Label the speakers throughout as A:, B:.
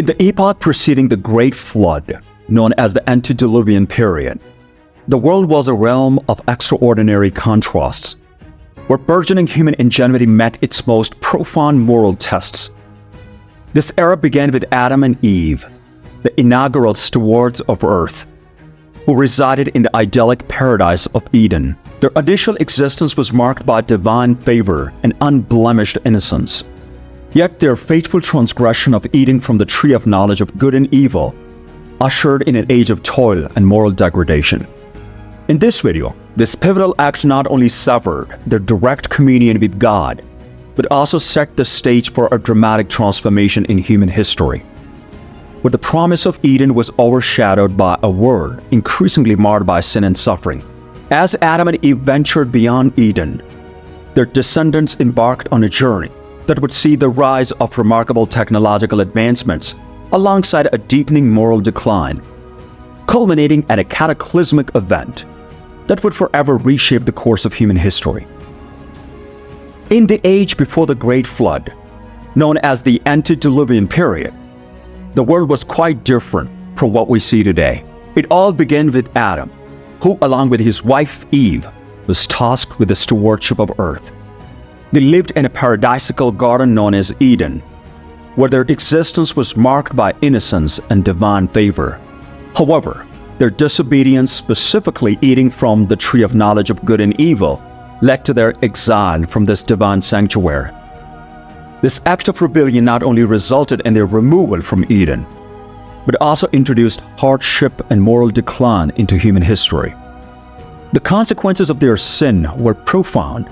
A: In the epoch preceding the Great Flood, known as the Antediluvian period, the world was a realm of extraordinary contrasts, where burgeoning human ingenuity met its most profound moral tests. This era began with Adam and Eve, the inaugural stewards of Earth, who resided in the idyllic paradise of Eden. Their initial existence was marked by divine favor and unblemished innocence. Yet their fateful transgression of eating from the tree of knowledge of good and evil ushered in an age of toil and moral degradation. In this video, this pivotal act not only severed their direct communion with God, but also set the stage for a dramatic transformation in human history, where the promise of Eden was overshadowed by a world increasingly marred by sin and suffering. As Adam and Eve ventured beyond Eden, their descendants embarked on a journey that would see the rise of remarkable technological advancements alongside a deepening moral decline, culminating at a cataclysmic event that would forever reshape the course of human history. In the age before the Great Flood, known as the Antediluvian period, the world was quite different from what we see today. It all began with Adam, who, along with his wife Eve, was tasked with the stewardship of Earth. They lived in a paradisical garden known as Eden, where their existence was marked by innocence and divine favor. However, their disobedience, specifically eating from the tree of knowledge of good and evil, led to their exile from this divine sanctuary. This act of rebellion not only resulted in their removal from Eden, but also introduced hardship and moral decline into human history. The consequences of their sin were profound,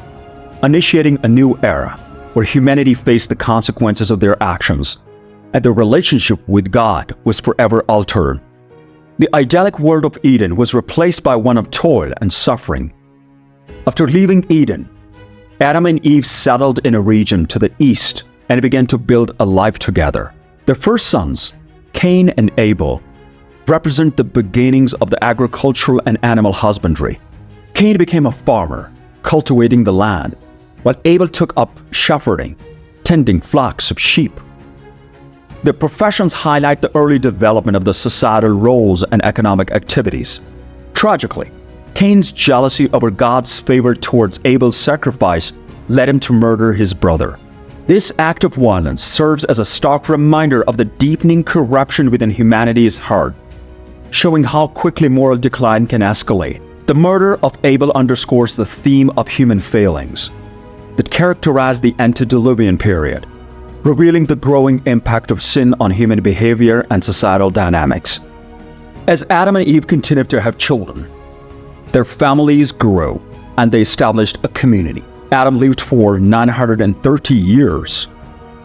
A: initiating a new era where humanity faced the consequences of their actions, and their relationship with God was forever altered. The idyllic world of Eden was replaced by one of toil and suffering. After leaving Eden, Adam and Eve settled in a region to the east and began to build a life together. Their first sons, Cain and Abel, represent the beginnings of the agricultural and animal husbandry. Cain became a farmer, cultivating the land, while Abel took up shepherding, tending flocks of sheep. Their professions highlight the early development of the societal roles and economic activities. Tragically, Cain's jealousy over God's favor towards Abel's sacrifice led him to murder his brother. This act of violence serves as a stark reminder of the deepening corruption within humanity's heart, showing how quickly moral decline can escalate. The murder of Abel underscores the theme of human failings that characterized the Antediluvian period, revealing the growing impact of sin on human behavior and societal dynamics. As Adam and Eve continued to have children, their families grew and they established a community. Adam lived for 930 years,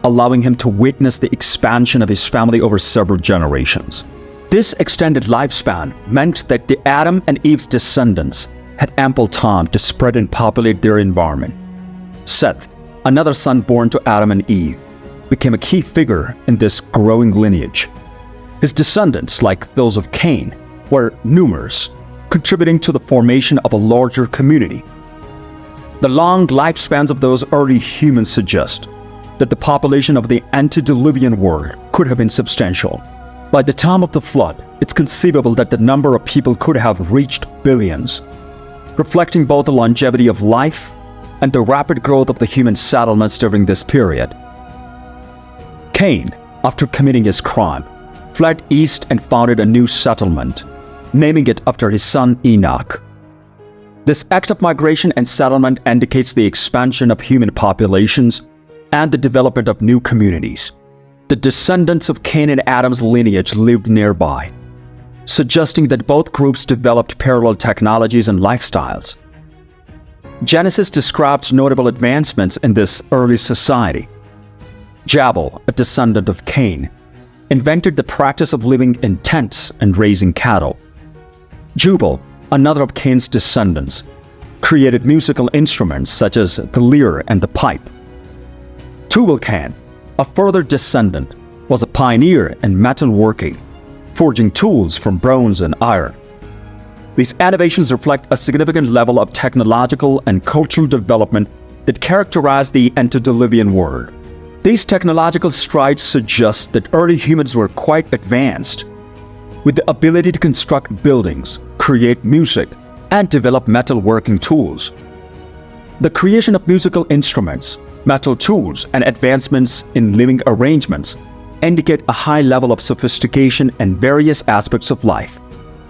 A: allowing him to witness the expansion of his family over several generations. This extended lifespan meant that the Adam and Eve's descendants had ample time to spread and populate their environment. Seth, another son born to Adam and Eve, became a key figure in this growing lineage. His descendants, like those of Cain, were numerous, contributing to the formation of a larger community. The long lifespans of those early humans suggest that the population of the antediluvian world could have been substantial. By the time of the flood, it's conceivable that the number of people could have reached billions, reflecting both the longevity of life and the rapid growth of the human settlements during this period. Cain, after committing his crime, fled east and founded a new settlement, naming it after his son Enoch. This act of migration and settlement indicates the expansion of human populations and the development of new communities. The descendants of Cain and Adam's lineage lived nearby, suggesting that both groups developed parallel technologies and lifestyles. Genesis describes notable advancements in this early society. Jabal, a descendant of Cain, invented the practice of living in tents and raising cattle. Jubal, another of Cain's descendants, created musical instruments such as the lyre and the pipe. Tubal-Cain, a further descendant, was a pioneer in metalworking, forging tools from bronze and iron. These innovations reflect a significant level of technological and cultural development that characterized the antediluvian world. These technological strides suggest that early humans were quite advanced, with the ability to construct buildings, create music, and develop metalworking tools. The creation of musical instruments, metal tools, and advancements in living arrangements indicate a high level of sophistication in various aspects of life.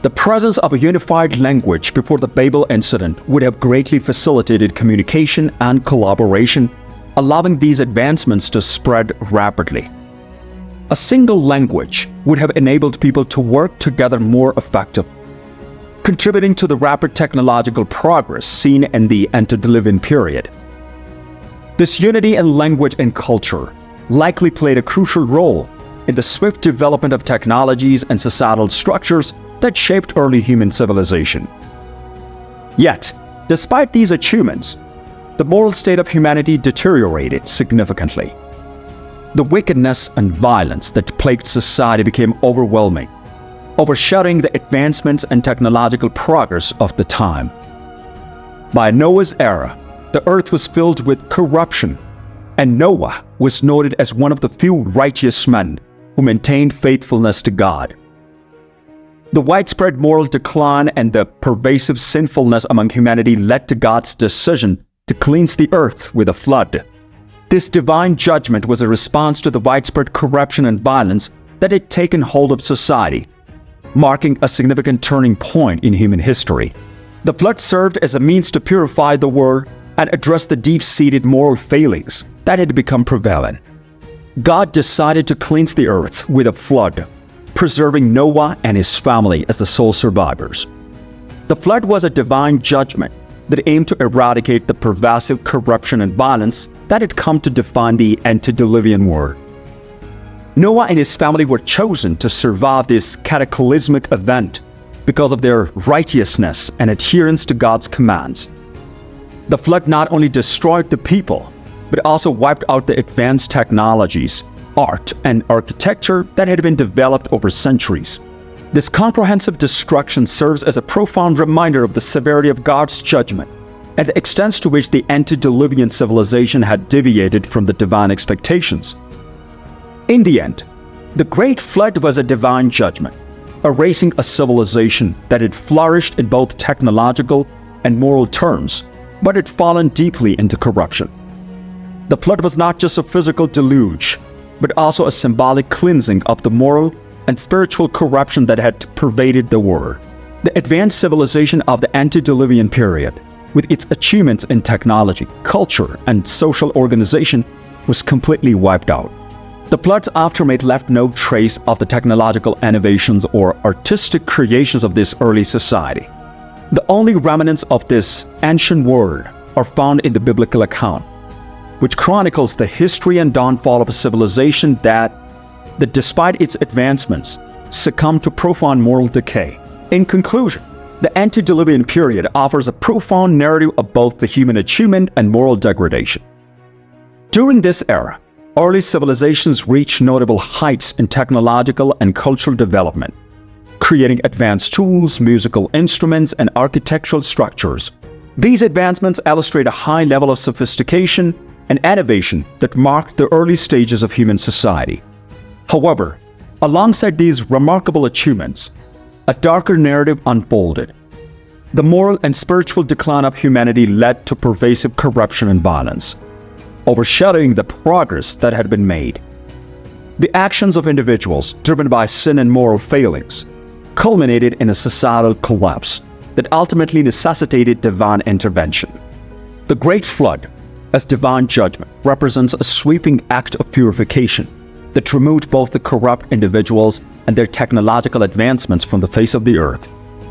A: The presence of a unified language before the Babel incident would have greatly facilitated communication and collaboration, allowing these advancements to spread rapidly. A single language would have enabled people to work together more effectively, contributing to the rapid technological progress seen in the Antediluvian period. This unity in language and culture likely played a crucial role in the swift development of technologies and societal structures that shaped early human civilization. Yet, despite these achievements, the moral state of humanity deteriorated significantly. The wickedness and violence that plagued society became overwhelming, overshadowing the advancements and technological progress of the time. By Noah's era, the earth was filled with corruption, and Noah was noted as one of the few righteous men who maintained faithfulness to God. The widespread moral decline and the pervasive sinfulness among humanity led to God's decision to cleanse the earth with a flood. This divine judgment was a response to the widespread corruption and violence that had taken hold of society, marking a significant turning point in human history. The flood served as a means to purify the world and address the deep-seated moral failings that had become prevalent. God decided to cleanse the earth with a flood, preserving Noah and his family as the sole survivors. The flood was a divine judgment that aimed to eradicate the pervasive corruption and violence that had come to define the Antediluvian world. Noah and his family were chosen to survive this cataclysmic event because of their righteousness and adherence to God's commands. The flood not only destroyed the people, but also wiped out the advanced technologies, art, and architecture that had been developed over centuries. This comprehensive destruction serves as a profound reminder of the severity of God's judgment and the extent to which the antediluvian civilization had deviated from the divine expectations. In the end, the Great Flood was a divine judgment, erasing a civilization that had flourished in both technological and moral terms, but had fallen deeply into corruption. The flood was not just a physical deluge, but also a symbolic cleansing of the moral and spiritual corruption that had pervaded the world. The advanced civilization of the Antediluvian period, with its achievements in technology, culture, and social organization, was completely wiped out. The flood's aftermath left no trace of the technological innovations or artistic creations of this early society. The only remnants of this ancient world are found in the biblical account, which chronicles the history and downfall of a civilization that despite its advancements, succumbed to profound moral decay. In conclusion, the Antediluvian period offers a profound narrative of both the human achievement and moral degradation. During this era, early civilizations reached notable heights in technological and cultural development, creating advanced tools, musical instruments, and architectural structures. These advancements illustrate a high level of sophistication and innovation that marked the early stages of human society. However, alongside these remarkable achievements, a darker narrative unfolded. The moral and spiritual decline of humanity led to pervasive corruption and violence, overshadowing the progress that had been made. The actions of individuals, driven by sin and moral failings, culminated in a societal collapse that ultimately necessitated divine intervention. The Great Flood, as divine judgment, represents a sweeping act of purification that removed both the corrupt individuals and their technological advancements from the face of the earth.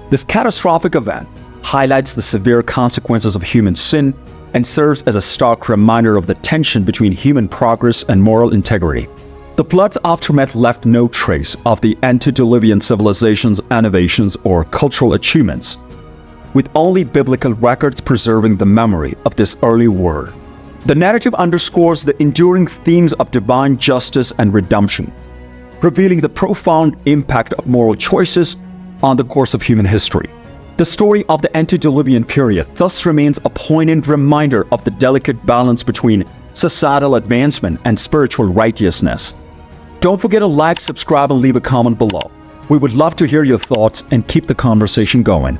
A: This catastrophic event highlights the severe consequences of human sin and serves as a stark reminder of the tension between human progress and moral integrity. The flood's aftermath left no trace of the antediluvian civilization's innovations or cultural achievements, with only biblical records preserving the memory of this early world. The narrative underscores the enduring themes of divine justice and redemption, revealing the profound impact of moral choices on the course of human history. The story of the Antediluvian period thus remains a poignant reminder of the delicate balance between societal advancement, and spiritual righteousness. Don't forget to like, subscribe, and leave a comment below. We would love to hear your thoughts and keep the conversation going.